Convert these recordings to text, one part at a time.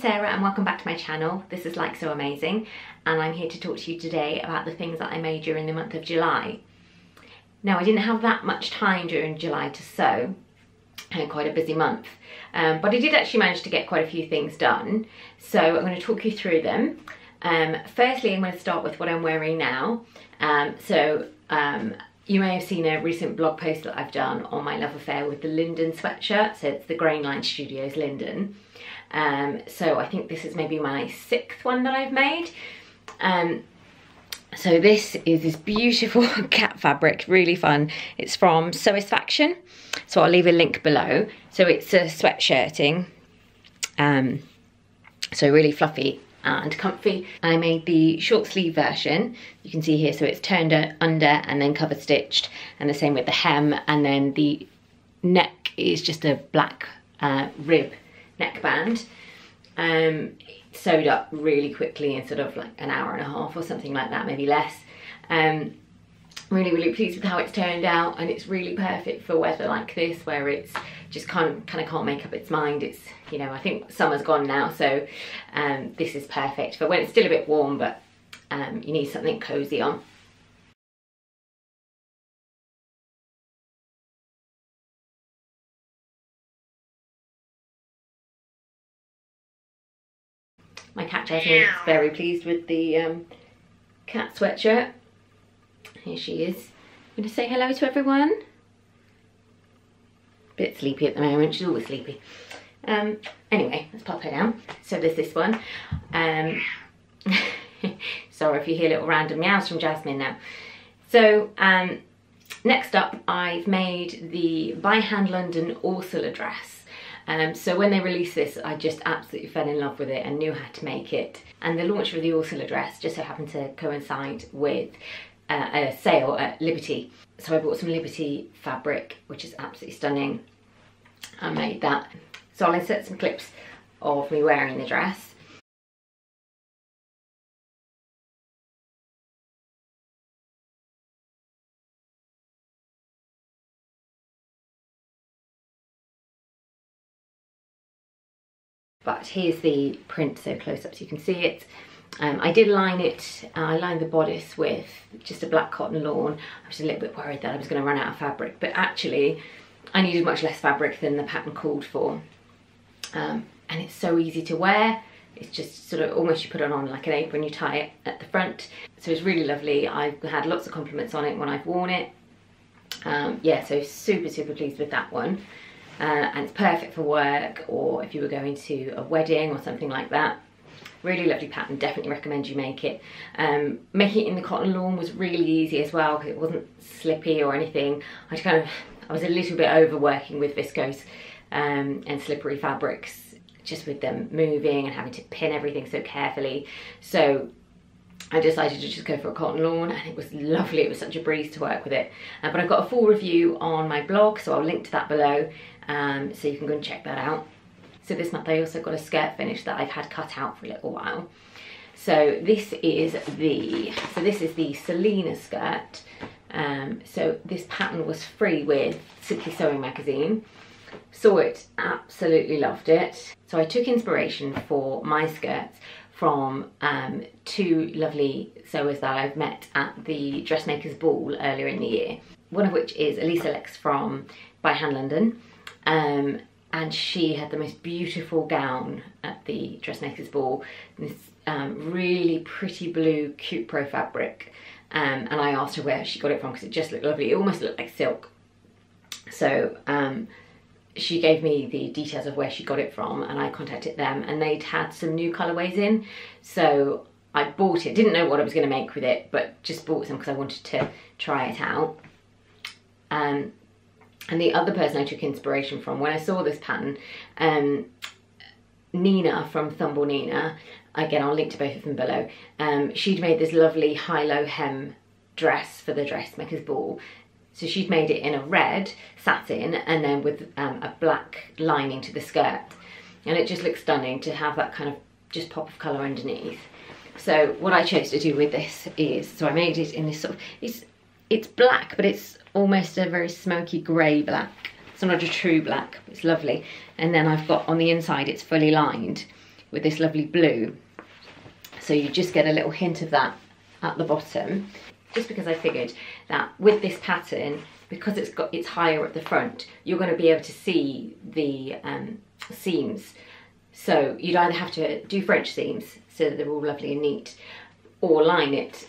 Sarah and welcome back to my channel. This is Like So Amazing and I'm here to talk to you today about the things that I made during the month of July. Now I didn't have that much time during July to sew, I had quite a busy month, but I did actually manage to get quite a few things done, so I'm going to talk you through them. Firstly, I'm going to start with what I'm wearing now. You may have seen a recent blog post that I've done on my love affair with the Linden sweatshirt, so it's the Grainline Studios Linden. So I think this is maybe my 6th one that I've made. So this is this beautiful cat fabric, really fun. It's from Sewisfaction, so I'll leave a link below. So it's a sweatshirting, so really fluffy and comfy. I made the short sleeve version, you can see here, so it's turned under and then cover stitched, and the same with the hem, and then the neck is just a black rib neckband. Sewed up really quickly in sort of like an hour and a half or something like that, maybe less. Really pleased with how it's turned out, and it's really perfect for weather like this where it's just kind of can't make up its mind. It's, you know, I think summer's gone now, so this is perfect for when it's still a bit warm, but you need something cozy on. My cat Jasmine is very pleased with the cat sweatshirt. Here she is. I'm going to say hello to everyone. Bit sleepy at the moment, she's always sleepy. Anyway, let's pop her down. So there's this one. Sorry if you hear little random meows from Jasmine now. So next up, I've made the by hand London Orsola dress. So when they released this, I just absolutely fell in love with it and knew how to make it. And the launch of the Orsola dress just so happened to coincide with a sale at Liberty. So I bought some Liberty fabric, which is absolutely stunning. I made that. So I'll insert some clips of me wearing the dress. But here's the print, so close up so you can see it. I did line it, I lined the bodice with just a black cotton lawn. I was a little bit worried that I was going to run out of fabric, but actually I needed much less fabric than the pattern called for. And it's so easy to wear. It's just sort of almost you put it on like an apron, you tie it at the front. So it's really lovely. I've had lots of compliments on it when I've worn it. Yeah, so super pleased with that one. And it's perfect for work or if you were going to a wedding or something like that. Really lovely pattern, definitely recommend you make it. Making it in the cotton lawn was really easy as well because it wasn't slippy or anything. I was a little bit over working with viscose and slippery fabrics, just with them moving and having to pin everything so carefully. So I decided to just go for a cotton lawn, and it was lovely. It was such a breeze to work with it. But I've got a full review on my blog, so I'll link to that below, so you can go and check that out. So this month I also got a skirt finish that I've had cut out for a little while. So this is the Salinas skirt. So this pattern was free with Simply Sewing magazine. Saw it, absolutely loved it. So I took inspiration for my skirts from 2 lovely sewers that I've met at the Dressmakers Ball earlier in the year. One of which is Elisa Lex from By Hand London. And she had the most beautiful gown at the Dressmakers Ball. This really pretty blue cute pro fabric. And I asked her where she got it from because it just looked lovely. It almost looked like silk. So she gave me the details of where she got it from, and I contacted them, and they'd had some new colourways in. So I bought it, didn't know what I was going to make with it, but just bought some because I wanted to try it out. And the other person I took inspiration from, when I saw this pattern, Nina from Thumble Nina, again I'll link to both of them below, she'd made this lovely high-low hem dress for the Dressmakers Ball. So she'd made it in a red satin and then with a black lining to the skirt. And it just looks stunning to have that kind of just pop of colour underneath. So what I chose to do with this is, so I made it in this sort of, it's black, but it's almost a very smoky grey black. It's not a true black, it's lovely. And then I've got on the inside, it's fully lined with this lovely blue. So you just get a little hint of that at the bottom, just because I figured that with this pattern, because it's higher at the front, you're going to be able to see the seams. So you'd either have to do French seams so that they're all lovely and neat, or line it.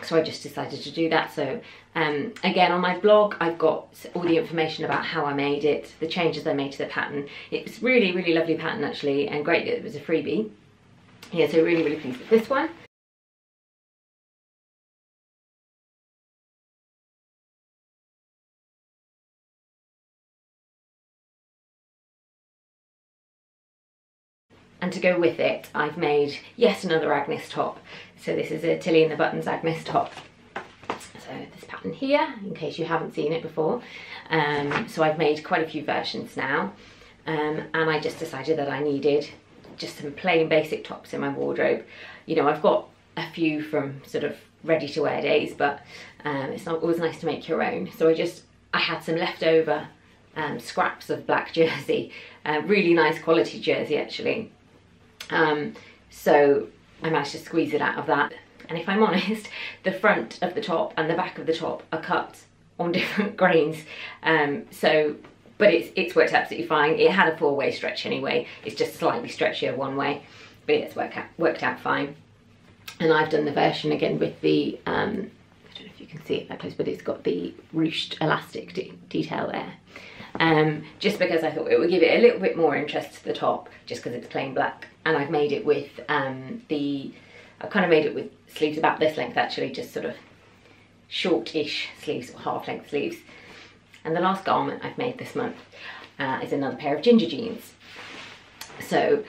So I just decided to do that. So again, on my blog, I've got all the information about how I made it, the changes I made to the pattern. It's really, really lovely pattern actually, and great that it was a freebie. Yeah, so really, really pleased with this one. And to go with it, I've made yet another Agnes top. So this is a Tilly and the Buttons Agnes top. So this pattern here, in case you haven't seen it before. So I've made quite a few versions now. And I just decided that I needed just some plain basic tops in my wardrobe. You know, I've got a few from sort of ready to wear days, but it's not always nice to make your own. So I had some leftover scraps of black jersey, really nice quality jersey actually. So I managed to squeeze it out of that. And if I'm honest, the front of the top and the back of the top are cut on different grains. But it's worked absolutely fine. It had a 4-way stretch anyway. It's just slightly stretchier one way, but it's worked out fine. And I've done the version again with the, I don't know if you can see it that close, but it's got the ruched elastic detail there. Just because I thought it would give it a little bit more interest to the top, just because it's plain black. And I've made it with I've kind of made it with sleeves about this length actually, just sort of short-ish sleeves or half-length sleeves. And the last garment I've made this month is another pair of ginger jeans. So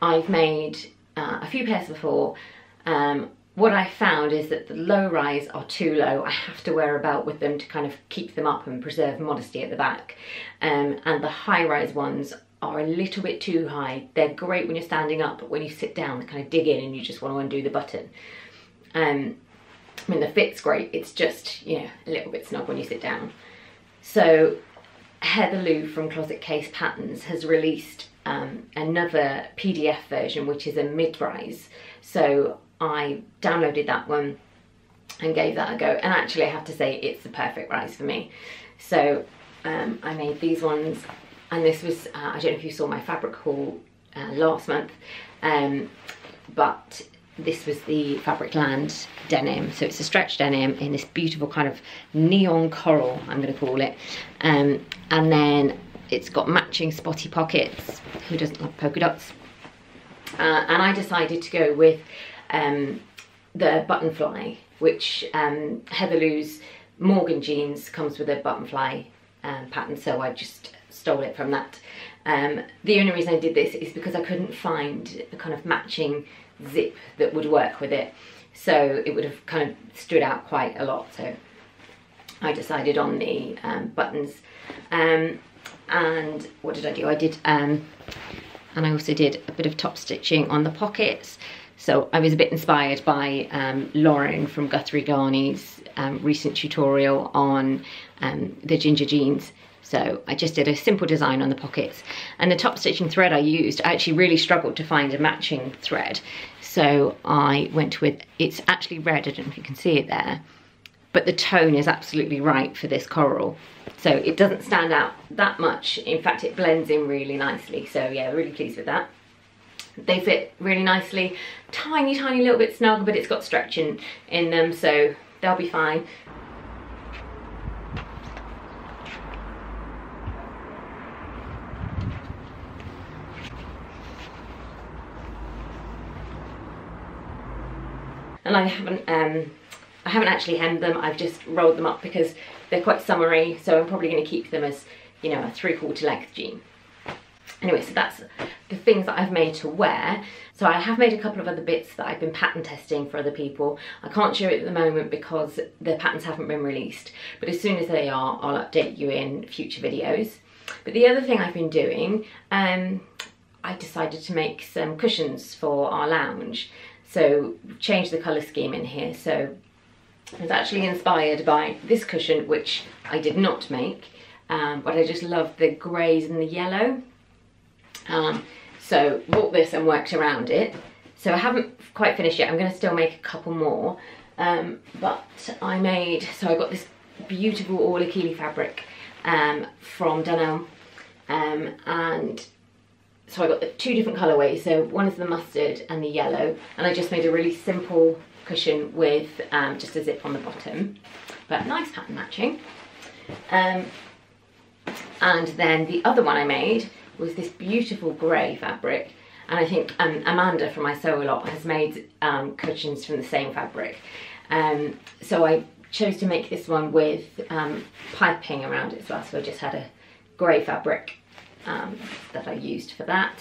I've made a few pairs before. What I found is that the low rise are too low. I have to wear a belt with them to kind of keep them up and preserve modesty at the back. And the high rise ones are a little bit too high. They're great when you're standing up, but when you sit down, they kind of dig in and you just want to undo the button. I mean, the fit's great. It's just, you know, a little bit snug when you sit down. So Heather Lou from Closet Case Patterns has released another PDF version, which is a mid-rise. So I downloaded that one and gave that a go. And actually I have to say it's the perfect rise for me. So I made these ones, and this was, I don't know if you saw my fabric haul last month, but this was the Fabricland denim. So it's a stretch denim in this beautiful kind of neon coral, I'm going to call it. And then it's got matching spotty pockets. Who doesn't love polka dots? And I decided to go with the button fly, which Heather Lou's Morgan jeans comes with a button fly pattern, so I just stole it from that. The only reason I did this is because I couldn't find a kind of matching zip that would work with it, so it would have kind of stood out quite a lot. So I decided on the buttons. And what did I do? I did, and I also did a bit of top stitching on the pockets. So I was a bit inspired by Lauren from Guthrie Garney's recent tutorial on the ginger jeans. So I just did a simple design on the pockets, and the top stitching thread I used, I actually really struggled to find a matching thread. So I went with, it's actually red, I don't know if you can see it there, but the tone is absolutely right for this coral. So it doesn't stand out that much. In fact, it blends in really nicely. So yeah, really pleased with that. They fit really nicely, tiny, tiny little bit snug, but it's got stretch in them, so they'll be fine. And I haven't actually hemmed them. I've just rolled them up because they're quite summery, so I'm probably going to keep them as, you know, a 3/4 length jean. Anyway, so that's the things that I've made to wear. So I have made a couple of other bits that I've been pattern testing for other people. I can't show it at the moment because the patterns haven't been released, but as soon as they are, I'll update you in future videos. But the other thing I've been doing, I decided to make some cushions for our lounge. So change the colour scheme in here. So I was actually inspired by this cushion, which I did not make, but I just love the greys and the yellow. So bought this and worked around it. So I haven't quite finished yet. I'm going to still make a couple more. But I got this beautiful Orla fabric from Dunelm. And so I got the 2 different colourways. So one is the mustard and the yellow. And I just made a really simple cushion with just a zip on the bottom. But nice pattern matching. And then the other one I made was this beautiful grey fabric. And I think Amanda from my Sew A Lot has made cushions from the same fabric. So I chose to make this one with piping around it as well. So I just had a grey fabric that I used for that.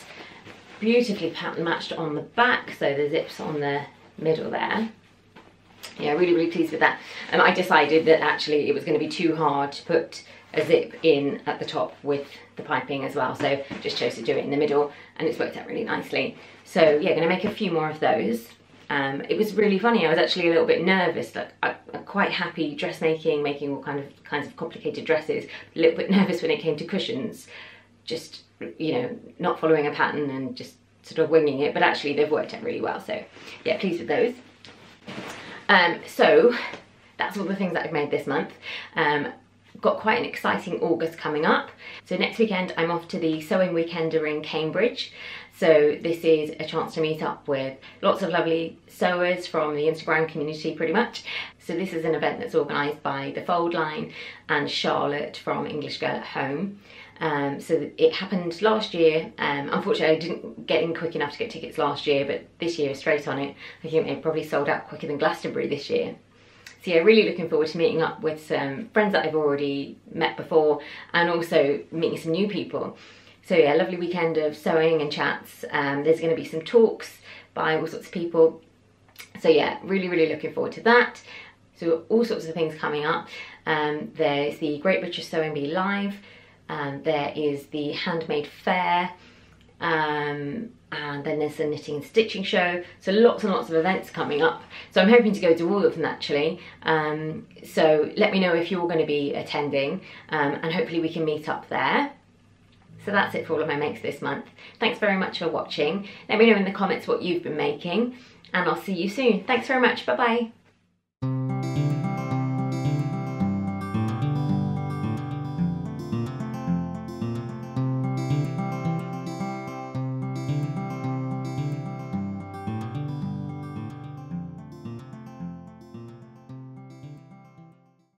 Beautifully pattern matched on the back, so the zips on the middle there. Yeah, really pleased with that. I decided that actually it was going to be too hard to put a zip in at the top with the piping as well, so just chose to do it in the middle, and it's worked out really nicely. So yeah, going to make a few more of those. It was really funny. I was actually a little bit nervous. Like I'm quite happy dressmaking, making all kinds of complicated dresses. A little bit nervous when it came to cushions, just, you know, not following a pattern and just sort of winging it. But actually, they've worked out really well. So yeah, pleased with those. So that's all the things that I've made this month. Got quite an exciting August coming up. So next weekend I'm off to the Sewing Weekender in Cambridge. So this is a chance to meet up with lots of lovely sewers from the Instagram community pretty much. So this is an event that's organised by the Fold Line and Charlotte from English Girl at Home. So it happened last year. Unfortunately I didn't get in quick enough to get tickets last year, but this year straight on it. I think they probably sold out quicker than Glastonbury this year. So yeah, really looking forward to meeting up with some friends that I've already met before, and also meeting some new people. So yeah, lovely weekend of sewing and chats. There's going to be some talks by all sorts of people. So yeah, really looking forward to that. So all sorts of things coming up. There's the Great British Sewing Bee Live. There is the Handmade Fair. And then there's the knitting and stitching show. So lots and lots of events coming up. So I'm hoping to go to all of them actually. So let me know if you're going to be attending, and hopefully we can meet up there. So that's it for all of my makes this month. Thanks very much for watching. Let me know in the comments what you've been making, and I'll see you soon. Thanks very much. Bye bye.